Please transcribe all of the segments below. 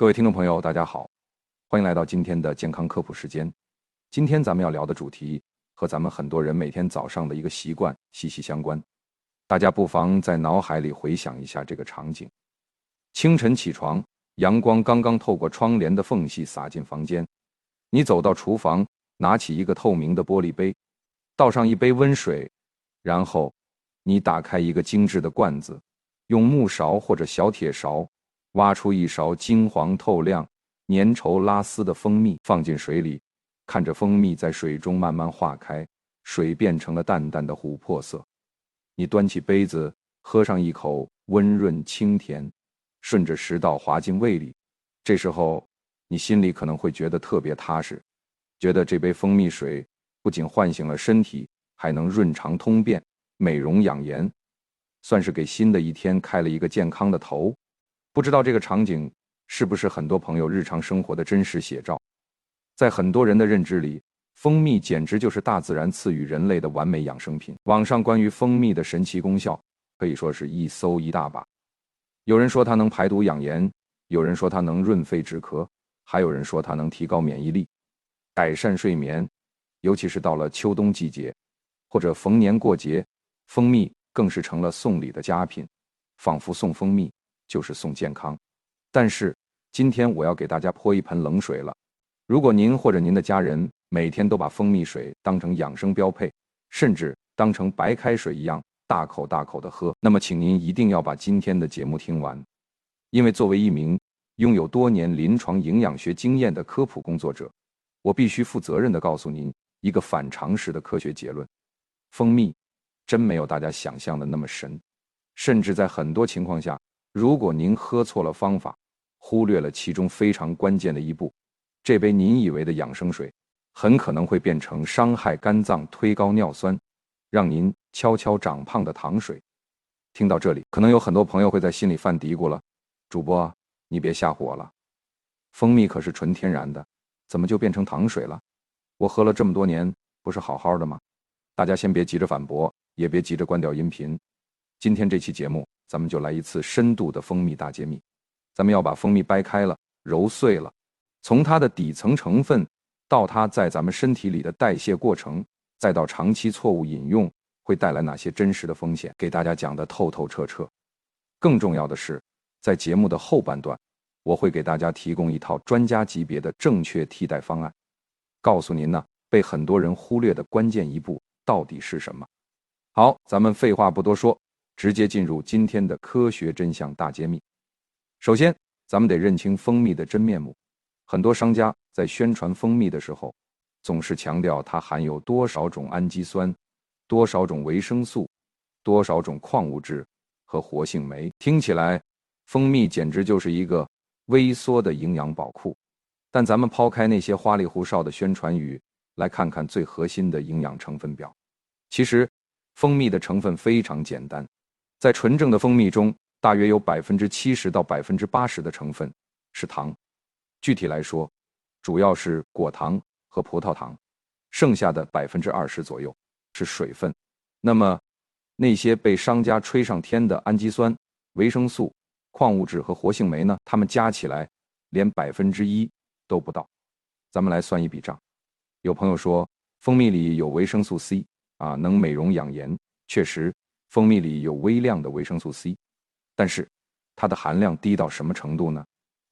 各位听众朋友，大家好，欢迎来到今天的健康科普时间。今天咱们要聊的主题和咱们很多人每天早上的一个习惯息息相关。大家不妨在脑海里回想一下这个场景：清晨起床，阳光刚刚透过窗帘的缝隙洒进房间，你走到厨房，拿起一个透明的玻璃杯，倒上一杯温水，然后你打开一个精致的罐子，用木勺或者小铁勺挖出一勺金黄透亮、粘稠拉丝的蜂蜜，放进水里，看着蜂蜜在水中慢慢化开，水变成了淡淡的琥珀色。你端起杯子，喝上一口，温润清甜，顺着食道滑进胃里。这时候，你心里可能会觉得特别踏实，觉得这杯蜂蜜水不仅唤醒了身体，还能润肠通便、美容养颜，算是给新的一天开了一个健康的头。不知道这个场景是不是很多朋友日常生活的真实写照？在很多人的认知里，蜂蜜简直就是大自然赐予人类的完美养生品。网上关于蜂蜜的神奇功效可以说是一搜一大把。有人说它能排毒养颜，有人说它能润肺止咳，还有人说它能提高免疫力、改善睡眠，尤其是到了秋冬季节或者逢年过节，蜂蜜更是成了送礼的佳品，仿佛送蜂蜜就是送健康。但是今天我要给大家泼一盆冷水了。如果您或者您的家人每天都把蜂蜜水当成养生标配，甚至当成白开水一样大口大口的喝，那么请您一定要把今天的节目听完。因为作为一名拥有多年临床营养学经验的科普工作者，我必须负责任地告诉您一个反常识的科学结论：蜂蜜真没有大家想象的那么神，甚至在很多情况下，如果您喝错了方法，忽略了其中非常关键的一步，这杯您以为的养生水很可能会变成伤害肝脏、推高尿酸，让您悄悄长胖的糖水。听到这里，可能有很多朋友会在心里犯嘀咕了：主播，你别吓唬我了，蜂蜜可是纯天然的，怎么就变成糖水了？我喝了这么多年，不是好好的吗？大家先别急着反驳，也别急着关掉音频。今天这期节目，咱们就来一次深度的蜂蜜大揭秘。咱们要把蜂蜜掰开了，揉碎了，从它的底层成分到它在咱们身体里的代谢过程，再到长期错误饮用会带来哪些真实的风险，给大家讲得透透彻彻。更重要的是，在节目的后半段，我会给大家提供一套专家级别的正确替代方案，告诉您呢，被很多人忽略的关键一步到底是什么。好，咱们废话不多说，直接进入今天的科学真相大揭秘。首先，咱们得认清蜂蜜的真面目。很多商家在宣传蜂蜜的时候，总是强调它含有多少种氨基酸、多少种维生素、多少种矿物质和活性酶，听起来蜂蜜简直就是一个微缩的营养宝库。但咱们抛开那些花里胡哨的宣传语，来看看最核心的营养成分表。其实蜂蜜的成分非常简单，在纯正的蜂蜜中，大约有70%到80%的成分是糖。具体来说，主要是果糖和葡萄糖，剩下的20%左右是水分。那么那些被商家吹上天的氨基酸、维生素、矿物质和活性酶呢，它们加起来连1%都不到。咱们来算一笔账。有朋友说蜂蜜里有维生素 C 能美容养颜，确实蜂蜜里有微量的维生素 C， 但是它的含量低到什么程度呢？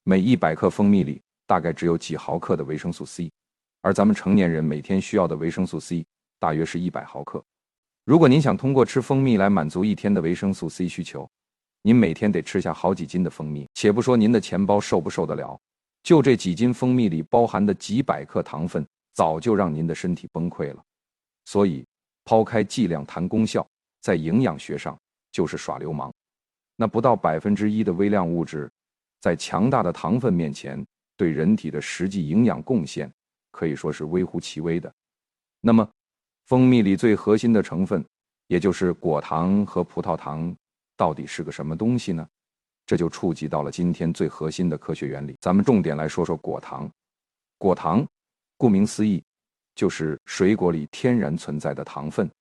每100克蜂蜜里大概只有几毫克的维生素 C， 而咱们成年人每天需要的维生素 C 大约是100毫克。如果您想通过吃蜂蜜来满足一天的维生素 C 需求，您每天得吃下好几斤的蜂蜜，且不说您的钱包受不受得了，就这几斤蜂蜜里包含的几百克糖分，早就让您的身体崩溃了。所以抛开剂量谈功效，在营养学上就是耍流氓。那不到1%的微量物质，在强大的糖分面前，对人体的实际营养贡献可以说是微乎其微的。那么蜂蜜里最核心的成分，也就是果糖和葡萄糖，到底是个什么东西呢？这就触及到了今天最核心的科学原理。咱们重点来说说果糖。果糖顾名思义，就是水果里天然存在的糖分，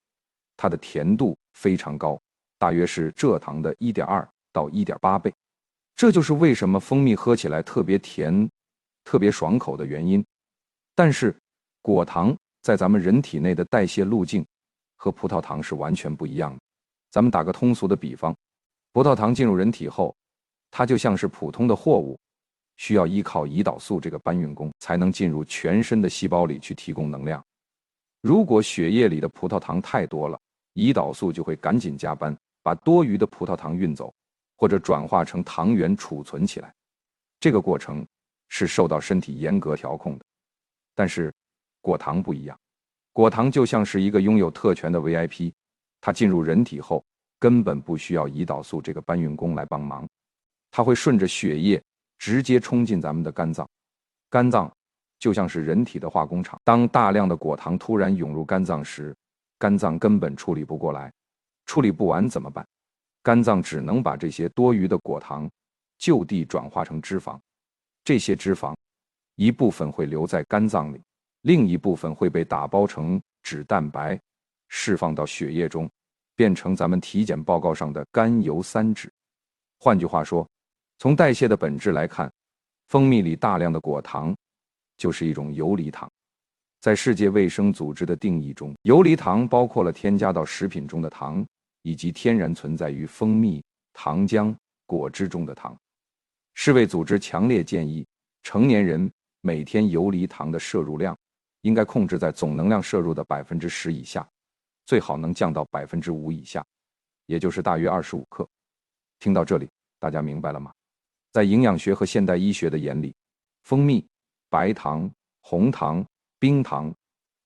它的甜度非常高，大约是蔗糖的1.2到1.8倍，这就是为什么蜂蜜喝起来特别甜、特别爽口的原因。但是果糖在咱们人体内的代谢路径和葡萄糖是完全不一样的。咱们打个通俗的比方，葡萄糖进入人体后，它就像是普通的货物，需要依靠胰岛素这个搬运工才能进入全身的细胞里去提供能量。如果血液里的葡萄糖太多了，胰岛素就会赶紧加班，把多余的葡萄糖运走，或者转化成糖原储存起来。这个过程是受到身体严格调控的。但是果糖不一样，果糖就像是一个拥有特权的 VIP， 它进入人体后根本不需要胰岛素这个搬运工来帮忙，它会顺着血液直接冲进咱们的肝脏。肝脏就像是人体的化工厂，当大量的果糖突然涌入肝脏时，肝脏根本处理不过来，处理不完怎么办？肝脏只能把这些多余的果糖就地转化成脂肪。这些脂肪一部分会留在肝脏里，另一部分会被打包成脂蛋白，释放到血液中，变成咱们体检报告上的甘油三酯。换句话说，从代谢的本质来看，蜂蜜里大量的果糖就是一种游离糖。在世界卫生组织的定义中，游离糖包括了添加到食品中的糖，以及天然存在于蜂蜜、糖浆、果汁中的糖。世卫组织强烈建议成年人每天游离糖的摄入量应该控制在总能量摄入的 10% 以下，最好能降到 5% 以下，也就是大约25克。听到这里，大家明白了吗？在营养学和现代医学的眼里，蜂蜜、白糖、红糖、冰糖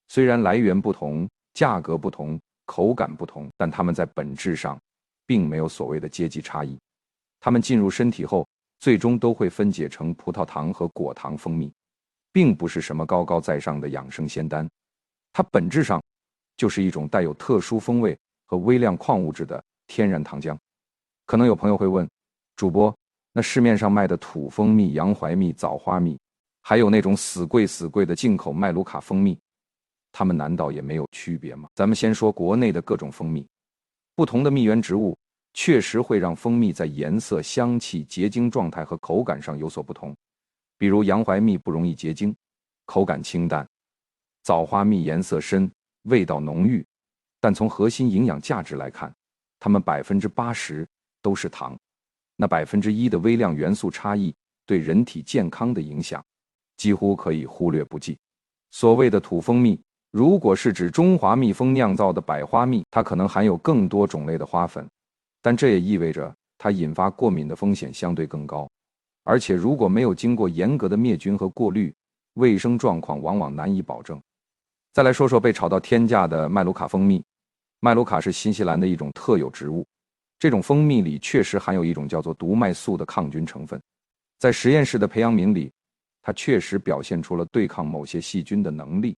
虽然来源不同、价格不同、口感不同，但它们在本质上并没有所谓的阶级差异。它们进入身体后，最终都会分解成葡萄糖和果糖蜂蜜，并不是什么高高在上的养生仙丹，它本质上就是一种带有特殊风味和微量矿物质的天然糖浆。可能有朋友会问，主播，那市面上卖的土蜂蜜、洋槐蜜、枣花蜜，还有那种死贵的进口麦卢卡蜂蜜，它们难道也没有区别吗？咱们先说国内的各种蜂蜜，不同的蜜源植物确实会让蜂蜜在颜色、香气、结晶状态和口感上有所不同。比如洋槐蜜不容易结晶，口感清淡；枣花蜜颜色深，味道浓郁。但从核心营养价值来看，它们 80% 都是糖，那 1% 的微量元素差异对人体健康的影响几乎可以忽略不计。所谓的土蜂蜜，如果是指中华蜜蜂酿造的百花蜜，它可能含有更多种类的花粉，但这也意味着它引发过敏的风险相对更高。而且如果没有经过严格的灭菌和过滤，卫生状况往往难以保证。再来说说被炒到天价的麦卢卡蜂蜜。麦卢卡是新西兰的一种特有植物，这种蜂蜜里确实含有一种叫做毒麦素的抗菌成分，在实验室的培养皿里，它确实表现出了对抗某些细菌的能力。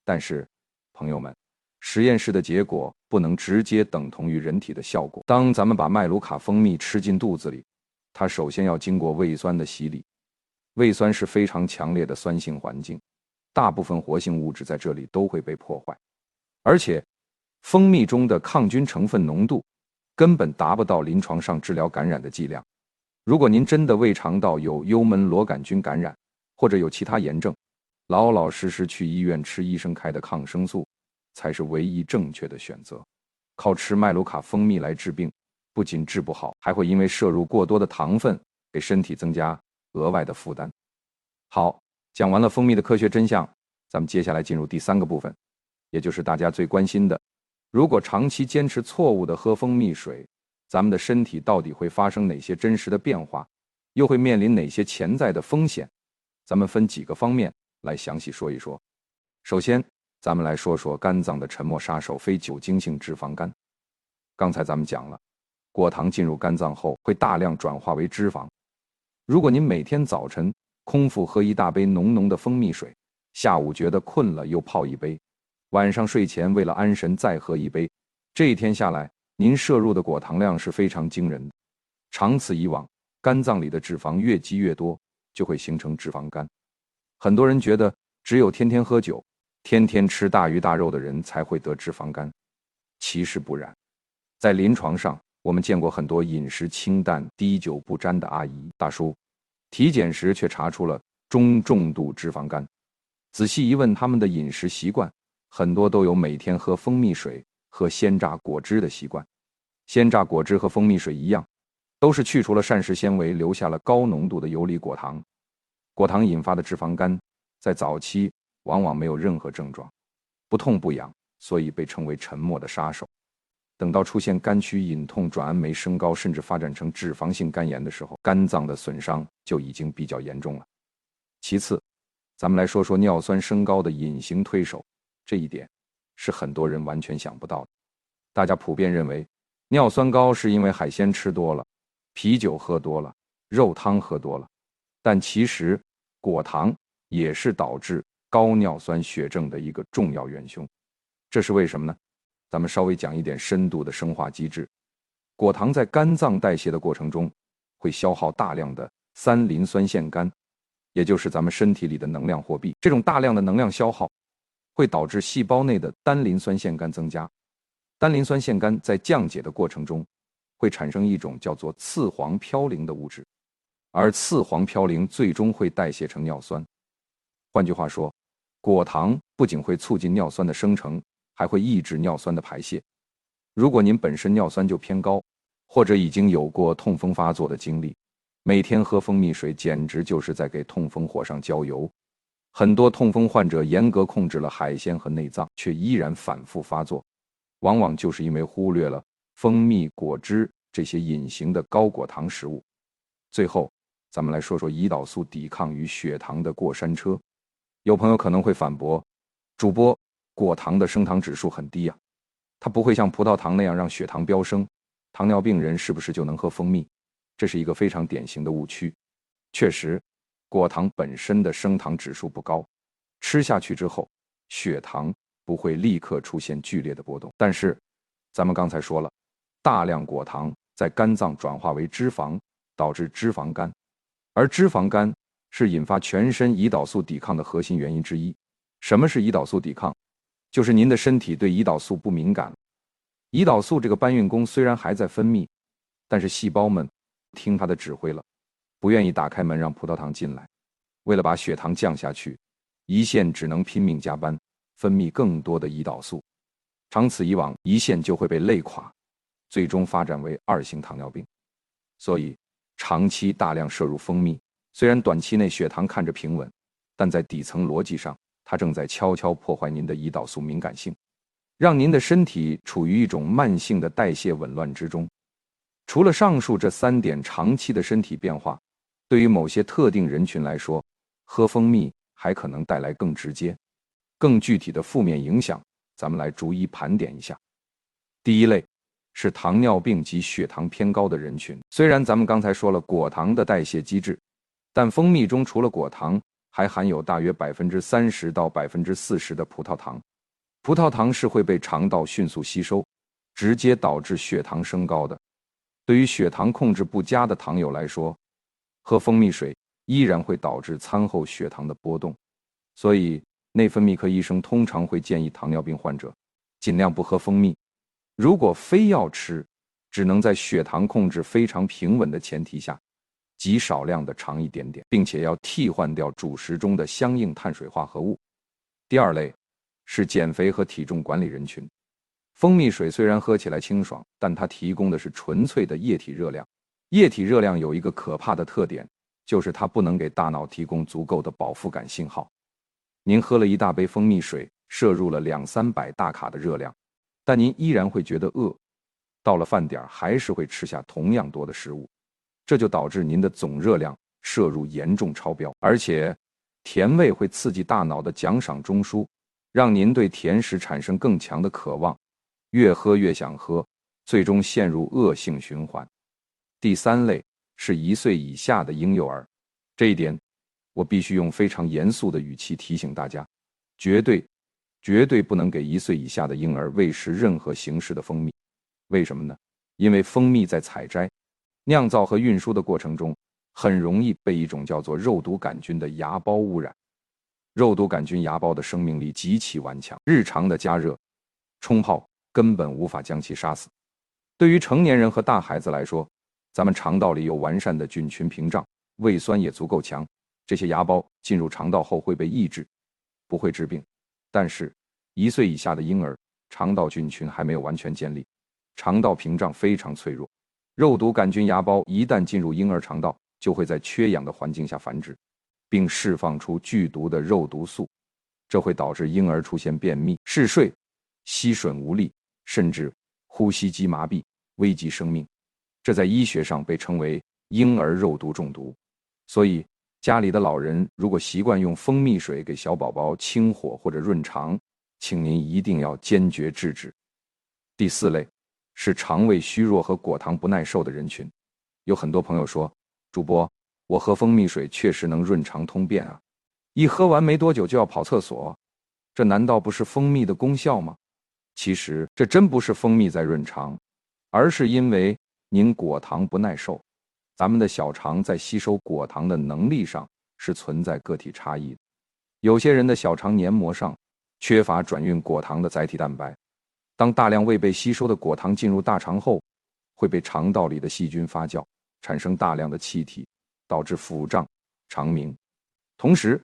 但是朋友们，实验室的结果不能直接等同于人体的效果。当咱们把麦卢卡蜂蜜吃进肚子里，它首先要经过胃酸的洗礼。胃酸是非常强烈的酸性环境，大部分活性物质在这里都会被破坏。而且蜂蜜中的抗菌成分浓度根本达不到临床上治疗感染的剂量。如果您真的胃肠道有幽门螺杆菌感染，或者有其他炎症，老老实实去医院吃医生开的抗生素才是唯一正确的选择。靠吃麦卢卡蜂蜜来治病，不仅治不好，还会因为摄入过多的糖分给身体增加额外的负担。好，讲完了蜂蜜的科学真相，咱们接下来进入第3个部分，也就是大家最关心的，如果长期坚持错误的喝蜂蜜水，咱们的身体到底会发生哪些真实的变化，又会面临哪些潜在的风险？咱们分几个方面来详细说一说。首先，咱们来说说肝脏的沉默杀手——非酒精性脂肪肝。刚才咱们讲了，果糖进入肝脏后会大量转化为脂肪。如果您每天早晨空腹喝一大杯浓浓的蜂蜜水，下午觉得困了又泡一杯，晚上睡前为了安神再喝一杯，这一天下来，您摄入的果糖量是非常惊人的。长此以往，肝脏里的脂肪越积越多，就会形成脂肪肝。很多人觉得只有天天喝酒、天天吃大鱼大肉的人才会得脂肪肝，其实不然。在临床上，我们见过很多饮食清淡、滴酒不沾的阿姨大叔，体检时却查出了中重度脂肪肝。仔细一问他们的饮食习惯，很多都有每天喝蜂蜜水、喝鲜榨果汁的习惯。鲜榨果汁和蜂蜜水一样，都是去除了膳食纤维，留下了高浓度的游离果糖。果糖引发的脂肪肝，在早期往往没有任何症状，不痛不痒，所以被称为沉默的杀手。等到出现肝区隐痛、转氨酶升高，甚至发展成脂肪性肝炎的时候，肝脏的损伤就已经比较严重了。其次，咱们来说说尿酸升高的隐形推手，这一点是很多人完全想不到的。大家普遍认为，尿酸高是因为海鲜吃多了、啤酒喝多了、肉汤喝多了，但其实果糖也是导致高尿酸血症的一个重要元凶。这是为什么呢？咱们稍微讲一点深度的生化机制。果糖在肝脏代谢的过程中，会消耗大量的3磷酸腺苷，也就是咱们身体里的能量货币。这种大量的能量消耗，会导致细胞内的单磷酸腺苷增加。单磷酸腺苷在降解的过程中，会产生一种叫做次黄嘌呤的物质，而次黄嘌呤最终会代谢成尿酸。换句话说，果糖不仅会促进尿酸的生成，还会抑制尿酸的排泄。如果您本身尿酸就偏高，或者已经有过痛风发作的经历，每天喝蜂蜜水简直就是在给痛风火上浇油。很多痛风患者严格控制了海鲜和内脏，却依然反复发作，往往就是因为忽略了蜂蜜、果汁这些隐形的高果糖食物。最后，咱们来说说胰岛素抵抗与血糖的过山车。有朋友可能会反驳，主播，果糖的升糖指数很低啊，它不会像葡萄糖那样让血糖飙升，糖尿病人是不是就能喝蜂蜜？这是一个非常典型的误区。确实，果糖本身的升糖指数不高，吃下去之后，血糖不会立刻出现剧烈的波动。但是，咱们刚才说了，大量果糖在肝脏转化为脂肪，导致脂肪肝，而脂肪肝是引发全身胰岛素抵抗的核心原因之一。什么是胰岛素抵抗？就是您的身体对胰岛素不敏感。胰岛素这个搬运工虽然还在分泌，但是细胞们听它的指挥了，不愿意打开门让葡萄糖进来。为了把血糖降下去，胰腺只能拼命加班，分泌更多的胰岛素。长此以往，胰腺就会被累垮，最终发展为2型糖尿病。所以，长期大量摄入蜂蜜，虽然短期内血糖看着平稳，但在底层逻辑上，它正在悄悄破坏您的胰岛素敏感性，让您的身体处于一种慢性的代谢紊乱之中。除了上述这3点长期的身体变化，对于某些特定人群来说，喝蜂蜜还可能带来更直接、更具体的负面影响。咱们来逐一盘点一下。第一类是糖尿病及血糖偏高的人群。虽然咱们刚才说了果糖的代谢机制，但蜂蜜中除了果糖，还含有大约30%到40%的葡萄糖。葡萄糖是会被肠道迅速吸收，直接导致血糖升高的。对于血糖控制不佳的糖友来说，喝蜂蜜水依然会导致餐后血糖的波动。所以内分泌科医生通常会建议糖尿病患者尽量不喝蜂蜜。如果非要吃，只能在血糖控制非常平稳的前提下，极少量的尝一点点，并且要替换掉主食中的相应碳水化合物。第二类是减肥和体重管理人群。蜂蜜水虽然喝起来清爽，但它提供的是纯粹的液体热量。液体热量有一个可怕的特点，就是它不能给大脑提供足够的饱腹感信号。您喝了一大杯蜂蜜水，摄入了200-300大卡的热量，但您依然会觉得饿，到了饭点还是会吃下同样多的食物，这就导致您的总热量摄入严重超标。而且甜味会刺激大脑的奖赏中枢，让您对甜食产生更强的渴望，越喝越想喝，最终陷入恶性循环。第三类是1岁以下的婴幼儿，这一点我必须用非常严肃的语气提醒大家，绝对不能给1岁以下的婴儿喂食任何形式的蜂蜜。为什么呢？因为蜂蜜在采摘、酿造和运输的过程中，很容易被一种叫做肉毒杆菌的芽孢污染。肉毒杆菌芽孢的生命力极其顽强，日常的加热、冲泡根本无法将其杀死。对于成年人和大孩子来说，咱们肠道里有完善的菌群屏障，胃酸也足够强，这些芽孢进入肠道后会被抑制，不会致病。但是1岁以下的婴儿，肠道菌群还没有完全建立，肠道屏障非常脆弱，肉毒杆菌芽孢一旦进入婴儿肠道，就会在缺氧的环境下繁殖，并释放出剧毒的肉毒素，这会导致婴儿出现便秘、嗜睡、吸吮无力，甚至呼吸机麻痹，危及生命。这在医学上被称为婴儿肉毒中毒。所以家里的老人如果习惯用蜂蜜水给小宝宝清火或者润肠，请您一定要坚决制止。第4类是肠胃虚弱和果糖不耐受的人群。有很多朋友说，主播，我喝蜂蜜水确实能润肠通便啊，一喝完没多久就要跑厕所，这难道不是蜂蜜的功效吗？其实这真不是蜂蜜在润肠，而是因为您果糖不耐受。咱们的小肠在吸收果糖的能力上是存在个体差异的，有些人的小肠黏膜上缺乏转运果糖的载体蛋白，当大量未被吸收的果糖进入大肠后，会被肠道里的细菌发酵，产生大量的气体，导致腹胀、肠鸣。同时，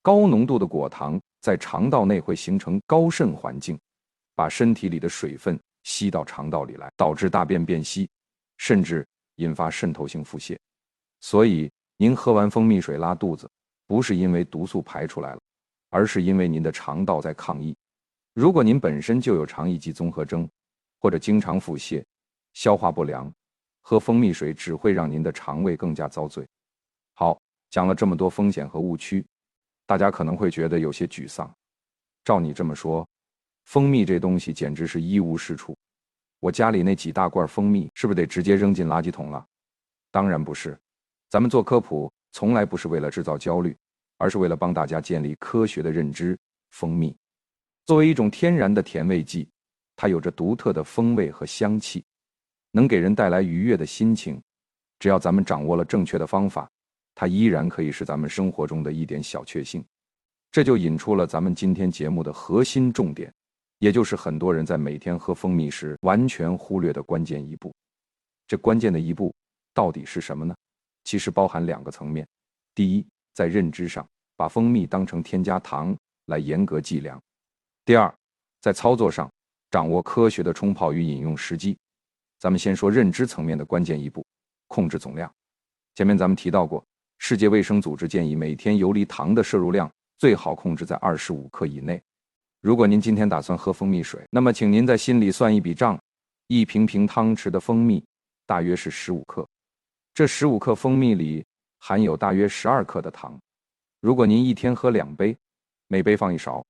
高浓度的果糖在肠道内会形成高渗环境，把身体里的水分吸到肠道里来，导致大便变稀，甚至引发渗透性腹泻。所以您喝完蜂蜜水拉肚子，不是因为毒素排出来了，而是因为您的肠道在抗议。如果您本身就有肠易激综合征，或者经常腹泻、消化不良，喝蜂蜜水只会让您的肠胃更加遭罪。好，讲了这么多风险和误区，大家可能会觉得有些沮丧。照你这么说，蜂蜜这东西简直是一无是处，我家里那几大罐蜂蜜是不是得直接扔进垃圾桶了？当然不是，咱们做科普从来不是为了制造焦虑，而是为了帮大家建立科学的认知。蜂蜜作为一种天然的甜味剂，它有着独特的风味和香气，能给人带来愉悦的心情。只要咱们掌握了正确的方法，它依然可以是咱们生活中的一点小确幸。这就引出了咱们今天节目的核心重点，也就是很多人在每天喝蜂蜜时完全忽略的关键一步。这关键的一步到底是什么呢？其实包含2个层面。第一，在认知上，把蜂蜜当成添加糖来严格计量。第二，在操作上，掌握科学的冲泡与饮用时机。咱们先说认知层面的关键一步，控制总量。前面咱们提到过，世界卫生组织建议每天游离糖的摄入量最好控制在25克以内。如果您今天打算喝蜂蜜水，那么请您在心里算一笔账，一瓶汤匙的蜂蜜大约是15克，这15克蜂蜜里含有大约12克的糖。如果您一天喝2杯，每杯放1勺，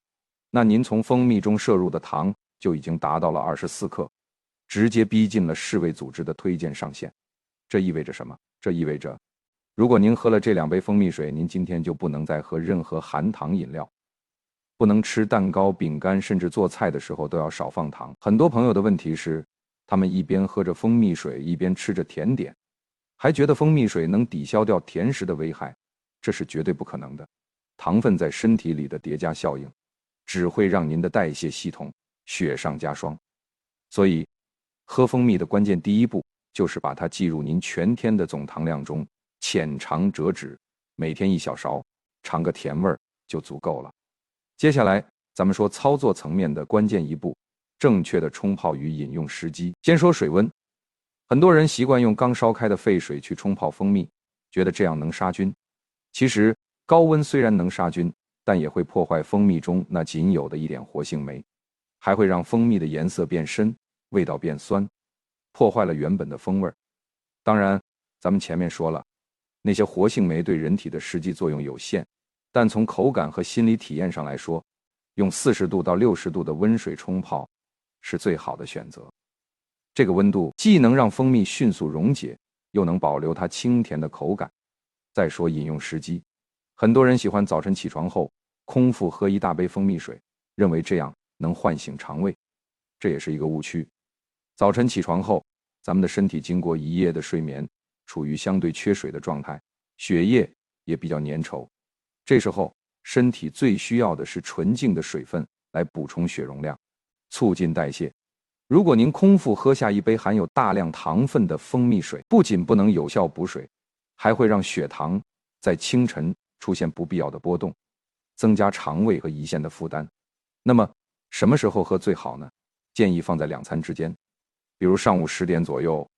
那您从蜂蜜中摄入的糖就已经达到了24克，直接逼近了世卫组织的推荐上限。这意味着什么？这意味着如果您喝了这2杯蜂蜜水，您今天就不能再喝任何含糖饮料，不能吃蛋糕、饼干，甚至做菜的时候都要少放糖。很多朋友的问题是，他们一边喝着蜂蜜水，一边吃着甜点，还觉得蜂蜜水能抵消掉甜食的危害，这是绝对不可能的。糖分在身体里的叠加效应，只会让您的代谢系统雪上加霜。所以，喝蜂蜜的关键第一步就是把它计入您全天的总糖量中，浅尝辄止，每天1小勺，尝个甜味儿就足够了。接下来，咱们说操作层面的关键一步，正确的冲泡与饮用时机。先说水温，很多人习惯用刚烧开的沸水去冲泡蜂蜜，觉得这样能杀菌。其实，高温虽然能杀菌，但也会破坏蜂蜜中那仅有的一点活性酶，还会让蜂蜜的颜色变深，味道变酸，破坏了原本的风味。当然，咱们前面说了，那些活性酶对人体的实际作用有限，但从口感和心理体验上来说，用40度到60度的温水冲泡是最好的选择。这个温度既能让蜂蜜迅速溶解，又能保留它清甜的口感。再说饮用时机，很多人喜欢早晨起床后空腹喝一大杯蜂蜜水，认为这样能唤醒肠胃，这也是一个误区。早晨起床后，咱们的身体经过一夜的睡眠，处于相对缺水的状态，血液也比较粘稠，这时候身体最需要的是纯净的水分来补充血容量，促进代谢。如果您空腹喝下一杯含有大量糖分的蜂蜜水，不仅不能有效补水，还会让血糖在清晨出现不必要的波动，增加肠胃和胰腺的负担。那么什么时候喝最好呢？建议放在2餐之间，比如上午10点左右，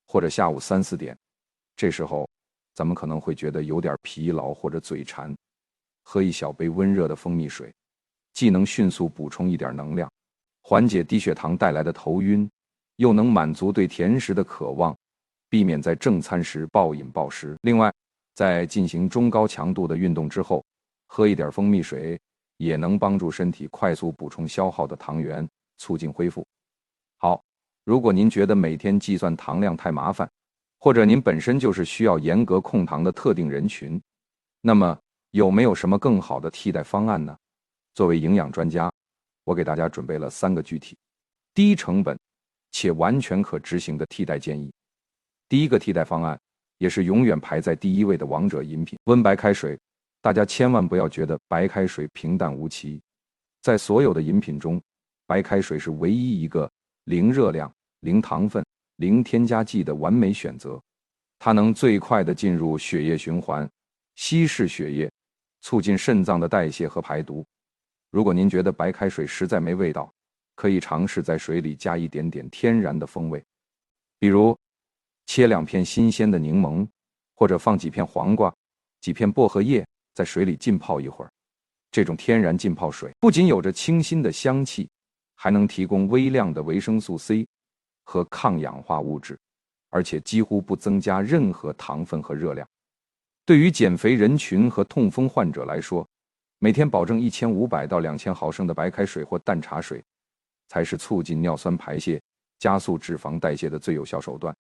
或者下午3、4点。这时候咱们可能会觉得有点疲劳或者嘴馋，喝一小杯温热的蜂蜜水，既能迅速补充一点能量，缓解低血糖带来的头晕，又能满足对甜食的渴望，避免在正餐时暴饮暴食。另外，在进行中高强度的运动之后，喝一点蜂蜜水也能帮助身体快速补充消耗的糖原，促进恢复。好，如果您觉得每天计算糖量太麻烦，或者您本身就是需要严格控糖的特定人群，那么有没有什么更好的替代方案呢？作为营养专家，我给大家准备了3个具体、低成本且完全可执行的替代建议。第一个替代方案，也是永远排在第1位的王者饮品——温白开水。大家千万不要觉得白开水平淡无奇，在所有的饮品中，白开水是唯一一个零热量、零糖分、零添加剂的完美选择。它能最快地进入血液循环，稀释血液，促进肾脏的代谢和排毒。如果您觉得白开水实在没味道，可以尝试在水里加一点点天然的风味，比如切2片新鲜的柠檬，或者放几片黄瓜、几片薄荷叶在水里浸泡一会儿。这种天然浸泡水不仅有着清新的香气，还能提供微量的维生素 C 和抗氧化物质，而且几乎不增加任何糖分和热量。对于减肥人群和痛风患者来说，每天保证1500到2000毫升的白开水或淡茶水，才是促进尿酸排泄、加速脂肪代谢的最有效手段。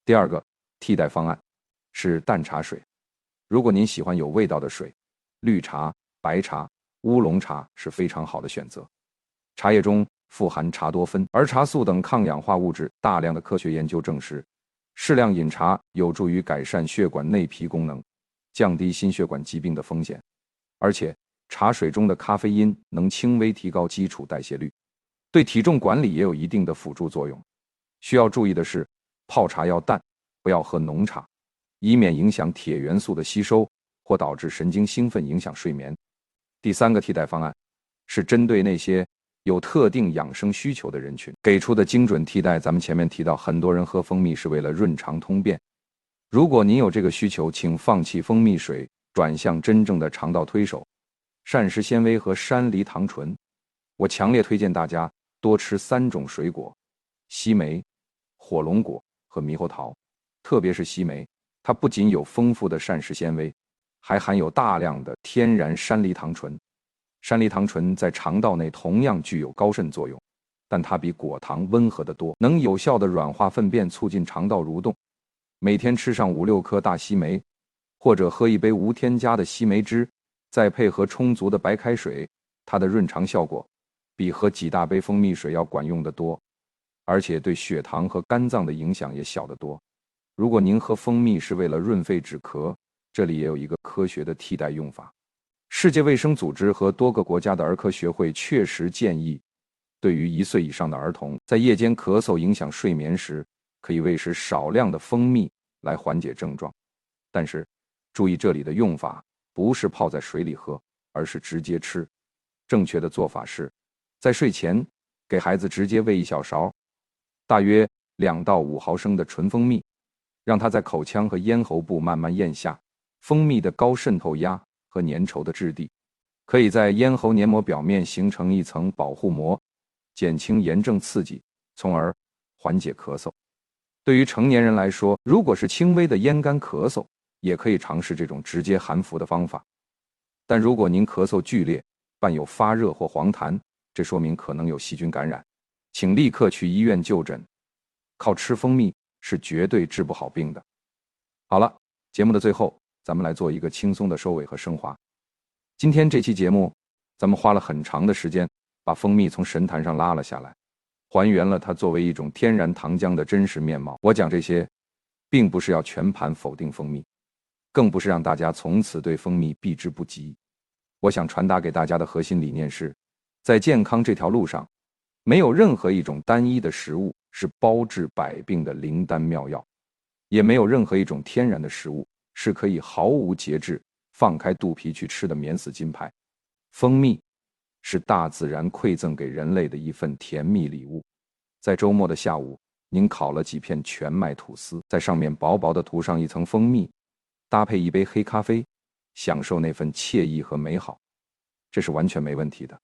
第二个替代方案是淡茶水。如果您喜欢有味道的水，绿茶、白茶、乌龙茶是非常好的选择。茶叶中富含茶多酚、儿茶素等抗氧化物质，大量的科学研究证实，适量饮茶有助于改善血管内皮功能，降低心血管疾病的风险。而且茶水中的咖啡因能轻微提高基础代谢率，对体重管理也有一定的辅助作用。需要注意的是，泡茶要淡，不要喝浓茶，以免影响铁元素的吸收或导致神经兴奋，影响睡眠。第3个替代方案是针对那些有特定养生需求的人群给出的精准替代。咱们前面提到，很多人喝蜂蜜是为了润肠通便。如果您有这个需求，请放弃蜂蜜水，转向真正的肠道推手——膳食纤维和山梨糖醇。我强烈推荐大家多吃3种水果：西梅、火龙果和猕猴桃。特别是西梅，它不仅有丰富的膳食纤维，还含有大量的天然山梨糖醇。山梨糖醇在肠道内同样具有高渗作用，但它比果糖温和得多，能有效地软化粪便，促进肠道蠕动。每天吃上5、6颗大西梅，或者喝一杯无添加的西梅汁，再配合充足的白开水，它的润肠效果比喝几大杯蜂蜜水要管用得多，而且对血糖和肝脏的影响也小得多。如果您喝蜂蜜是为了润肺止咳，这里也有一个科学的替代用法。世界卫生组织和多个国家的儿科学会确实建议，对于1岁以上的儿童，在夜间咳嗽影响睡眠时，可以喂食少量的蜂蜜来缓解症状。但是注意，这里的用法不是泡在水里喝，而是直接吃。正确的做法是，在睡前给孩子直接喂1小勺，大约2到5毫升的纯蜂蜜，让他在口腔和咽喉部慢慢咽下。蜂蜜的高渗透压和粘稠的质地，可以在咽喉黏膜表面形成一层保护膜，减轻炎症刺激，从而缓解咳嗽。对于成年人来说，如果是轻微的咽干咳嗽，也可以尝试这种直接含服的方法。但如果您咳嗽剧烈，伴有发热或黄痰，这说明可能有细菌感染，请立刻去医院就诊。靠吃蜂蜜是绝对治不好病的。好了，节目的最后，咱们来做一个轻松的收尾和升华。今天这期节目，咱们花了很长的时间，把蜂蜜从神坛上拉了下来，还原了它作为一种天然糖浆的真实面貌。我讲这些，并不是要全盘否定蜂蜜，更不是让大家从此对蜂蜜避之不及。我想传达给大家的核心理念是，在健康这条路上，没有任何一种单一的食物是包治百病的灵丹妙药，也没有任何一种天然的食物是可以毫无节制放开肚皮去吃的免死金牌。蜂蜜是大自然馈赠给人类的一份甜蜜礼物。在周末的下午，您烤了几片全麦吐司，在上面薄薄地涂上一层蜂蜜，搭配一杯黑咖啡，享受那份惬意和美好，这是完全没问题的。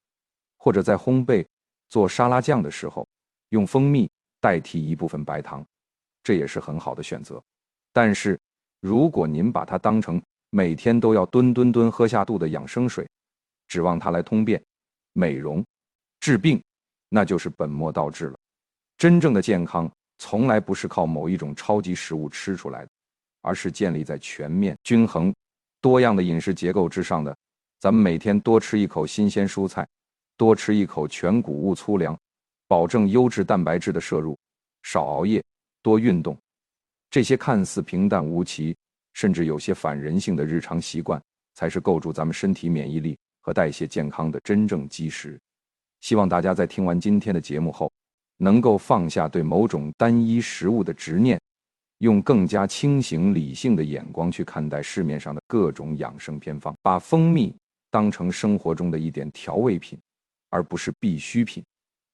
或者在烘焙做沙拉酱的时候，用蜂蜜代替一部分白糖，这也是很好的选择。但是如果您把它当成每天都要吨喝下肚的养生水，指望它来通便、美容、治病，那就是本末倒置了。真正的健康从来不是靠某一种超级食物吃出来的，而是建立在全面、均衡、多样的饮食结构之上的。咱们每天多吃一口新鲜蔬菜，多吃一口全谷物粗粮，保证优质蛋白质的摄入，少熬夜，多运动。这些看似平淡无奇，甚至有些反人性的日常习惯，才是构筑咱们身体免疫力和代谢健康的真正基石。希望大家在听完今天的节目后，能够放下对某种单一食物的执念，用更加清醒理性的眼光去看待市面上的各种养生偏方，把蜂蜜当成生活中的一点调味品，而不是必需品。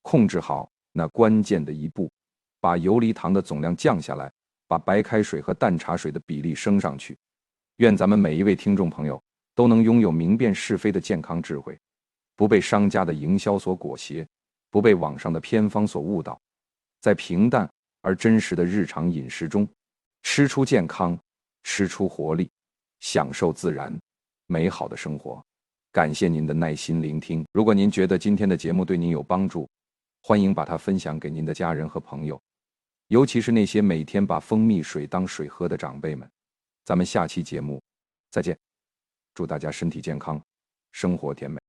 控制好那关键的一步，把游离糖的总量降下来，把白开水和淡茶水的比例升上去。愿咱们每一位听众朋友都能拥有明辨是非的健康智慧，不被商家的营销所裹挟，不被网上的偏方所误导，在平淡而真实的日常饮食中，吃出健康，吃出活力，享受自然美好的生活。感谢您的耐心聆听。如果您觉得今天的节目对您有帮助，欢迎把它分享给您的家人和朋友，尤其是那些每天把蜂蜜水当水喝的长辈们。咱们下期节目再见，祝大家身体健康，生活甜美。